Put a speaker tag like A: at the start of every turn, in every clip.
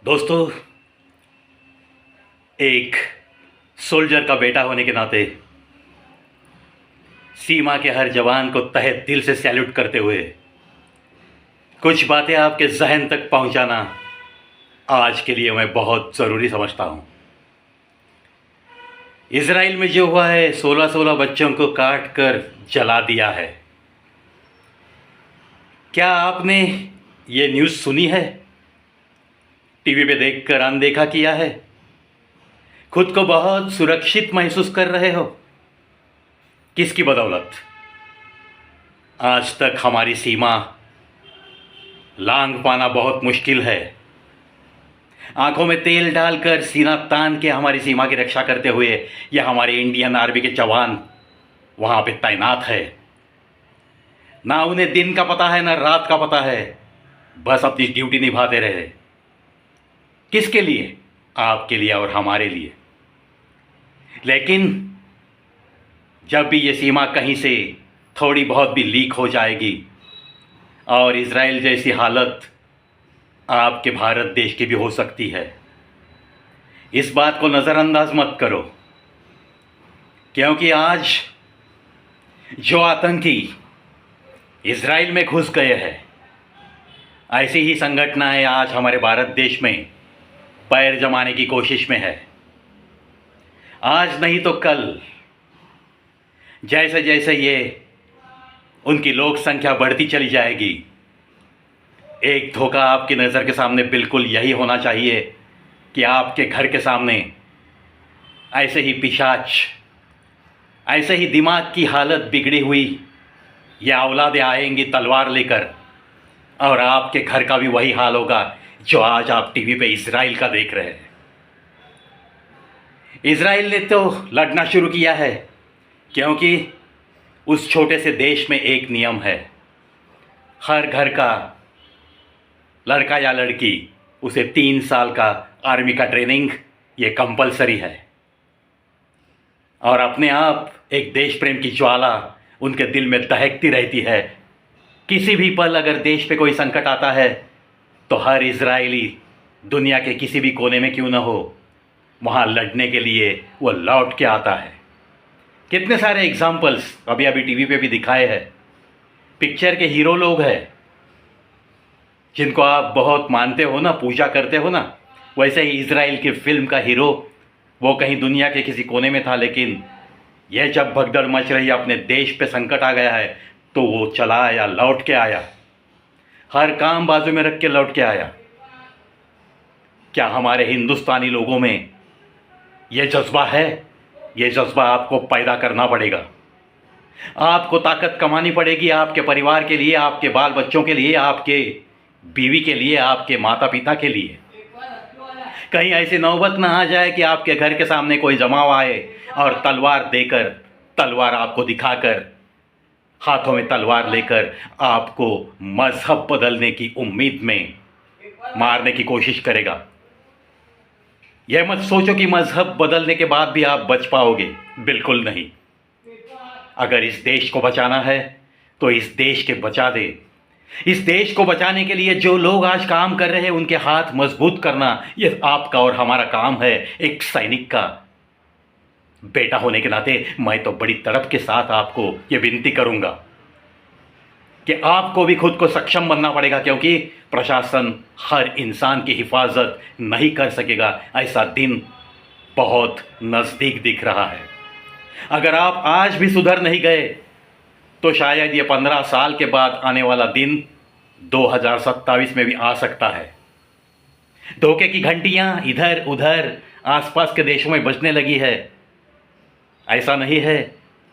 A: दोस्तों, एक सोल्जर का बेटा होने के नाते सीमा के हर जवान को तहे दिल से सैल्यूट करते हुए कुछ बातें आपके जहन तक पहुंचाना आज के लिए मैं बहुत ज़रूरी समझता हूं। इजराइल में जो हुआ है, 16-16 बच्चों को काट कर जला दिया है। क्या आपने ये न्यूज़ सुनी है? टीवी पे देखकर अनदेखा किया है? खुद को बहुत सुरक्षित महसूस कर रहे हो? किसकी बदौलत? आज तक हमारी सीमा लांघ पाना बहुत मुश्किल है। आंखों में तेल डालकर सीना तान के हमारी सीमा की रक्षा करते हुए ये हमारे इंडियन आर्मी के जवान वहां पे तैनात है। ना उन्हें दिन का पता है, ना रात का पता है, बस अपनी ड्यूटी निभाते रहे। किसके लिए? आपके लिए और हमारे लिए। लेकिन जब भी ये सीमा कहीं से थोड़ी बहुत भी लीक हो जाएगी और इजराइल जैसी हालत आपके भारत देश की भी हो सकती है, इस बात को नज़रअंदाज मत करो। क्योंकि आज जो आतंकी इजराइल में घुस गए हैं, ऐसी ही संगठनाएं आज हमारे भारत देश में पैर जमाने की कोशिश में है। आज नहीं तो कल जैसे जैसे ये उनकी लोक संख्या बढ़ती चली जाएगी, एक धोखा आपकी नज़र के सामने बिल्कुल यही होना चाहिए कि आपके घर के सामने ऐसे ही पिशाच, ऐसे ही दिमाग की हालत बिगड़ी हुई ये औलादें आएंगी तलवार लेकर, और आपके घर का भी वही हाल होगा जो आज आप टीवी पे इजराइल का देख रहे हैं। इजराइल ने तो लड़ना शुरू किया है क्योंकि उस छोटे से देश में एक नियम है, हर घर का लड़का या लड़की उसे 3 साल का आर्मी का ट्रेनिंग ये कंपलसरी है। और अपने आप एक देश प्रेम की ज्वाला उनके दिल में दहकती रहती है। किसी भी पल अगर देश पे कोई संकट आता है तो हर इजरायली दुनिया के किसी भी कोने में क्यों ना हो, वहाँ लड़ने के लिए वो लौट के आता है। कितने सारे एग्जाम्पल्स अभी अभी टीवी पे भी दिखाए हैं। पिक्चर के हीरो लोग हैं जिनको आप बहुत मानते हो ना, पूजा करते हो ना, वैसे ही इजराइल की फिल्म का हीरो वो कहीं दुनिया के किसी कोने में था, लेकिन यह जब भगदड़ मच रही है, अपने देश पे संकट आ गया है, तो वो चला आया, लौट के आया, हर काम बाजू में रख के लौट के आया। क्या हमारे हिंदुस्तानी लोगों में यह जज्बा है? यह जज्बा आपको पैदा करना पड़ेगा। आपको ताकत कमानी पड़ेगी आपके परिवार के लिए, आपके बाल बच्चों के लिए, आपके बीवी के लिए, आपके माता पिता के लिए। कहीं ऐसी नौबत ना आ जाए कि आपके घर के सामने कोई जमाव आए और तलवार देकर, तलवार आपको दिखाकर, हाथों में तलवार लेकर आपको मजहब बदलने की उम्मीद में मारने की कोशिश करेगा। यह मत सोचो कि मजहब बदलने के बाद भी आप बच पाओगे, बिल्कुल नहीं। अगर इस देश को बचाना है तो इस देश के बचा दे। इस देश को बचाने के लिए जो लोग आज काम कर रहे हैं उनके हाथ मजबूत करना यह आपका और हमारा काम है। एक सैनिक का बेटा होने के नाते मैं तो बड़ी तड़प के साथ आपको यह विनती करूंगा कि आपको भी खुद को सक्षम बनना पड़ेगा, क्योंकि प्रशासन हर इंसान की हिफाजत नहीं कर सकेगा। ऐसा दिन बहुत नज़दीक दिख रहा है। अगर आप आज भी सुधर नहीं गए तो शायद ये 15 साल के बाद आने वाला दिन 2027 में भी आ सकता है। धोखे की घंटियां इधर उधर आसपास के देशों में बजने लगी है। ऐसा नहीं है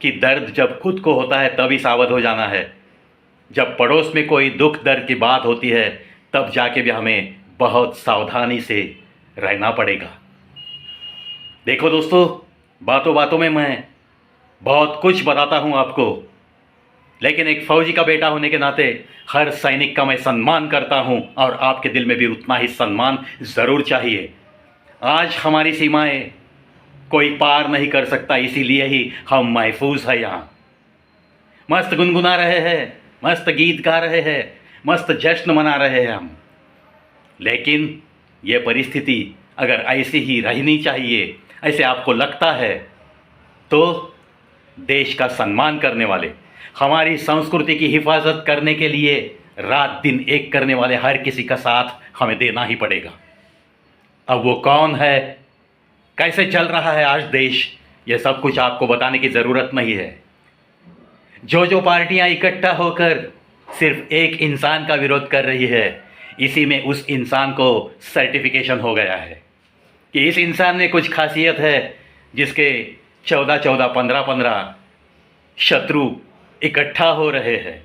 A: कि दर्द जब खुद को होता है तभी सावध हो जाना है। जब पड़ोस में कोई दुख दर्द की बात होती है तब जाके भी हमें बहुत सावधानी से रहना पड़ेगा। देखो दोस्तों, बातों बातों में मैं बहुत कुछ बताता हूं आपको, लेकिन एक फौजी का बेटा होने के नाते हर सैनिक का मैं सम्मान करता हूं, और आपके दिल में भी उतना ही सम्मान ज़रूर चाहिए। आज हमारी सीमाएं कोई पार नहीं कर सकता, इसीलिए ही हम महफूज हैं। यहाँ मस्त गुनगुना रहे हैं, मस्त गीत गा रहे हैं, मस्त जश्न मना रहे हैं हम, लेकिन ये परिस्थिति अगर ऐसी ही रहनी चाहिए, ऐसे आपको लगता है, तो देश का सम्मान करने वाले, हमारी संस्कृति की हिफाजत करने के लिए रात दिन एक करने वाले हर किसी का साथ हमें देना ही पड़ेगा। अब वो कौन है, कैसे चल रहा है आज देश, ये सब कुछ आपको बताने की ज़रूरत नहीं है। जो जो पार्टियां इकट्ठा होकर सिर्फ एक इंसान का विरोध कर रही है, इसी में उस इंसान को सर्टिफिकेशन हो गया है कि इस इंसान में कुछ खासियत है, जिसके 14-14, 15-15 शत्रु इकट्ठा हो रहे हैं।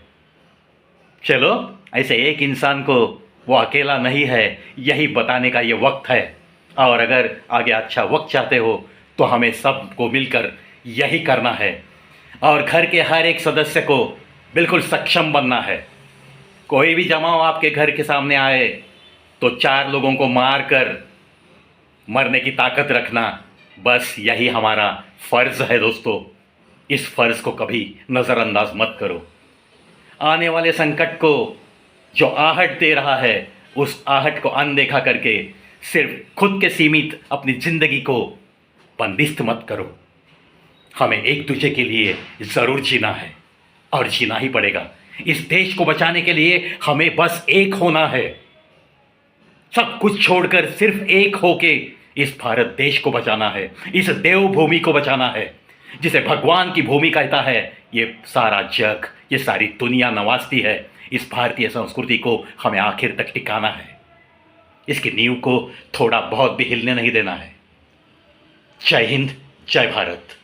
A: चलो, ऐसे एक इंसान को वो अकेला नहीं है, यही बताने का ये वक्त है। और अगर आगे अच्छा वक्त चाहते हो तो हमें सबको मिलकर यही करना है, और घर के हर एक सदस्य को बिल्कुल सक्षम बनना है। कोई भी जमाव आपके घर के सामने आए तो 4 लोगों को मारकर मरने की ताकत रखना, बस यही हमारा फ़र्ज़ है दोस्तों। इस फ़र्ज़ को कभी नज़रअंदाज मत करो। आने वाले संकट को जो आहट दे रहा है, उस आहट को अनदेखा करके सिर्फ खुद के सीमित अपनी ज़िंदगी को बंदिस्त मत करो। हमें एक दूसरे के लिए ज़रूर जीना है, और जीना ही पड़ेगा। इस देश को बचाने के लिए हमें बस एक होना है। सब कुछ छोड़कर सिर्फ एक होके इस भारत देश को बचाना है, इस देवभूमि को बचाना है, जिसे भगवान की भूमि कहता है। ये सारा जग, ये सारी दुनिया नवाजती है। इस भारतीय संस्कृति को हमें आखिर तक टिकाना है। इसकी नींव को थोड़ा बहुत भी हिलने नहीं देना है। जय हिंद, जय भारत।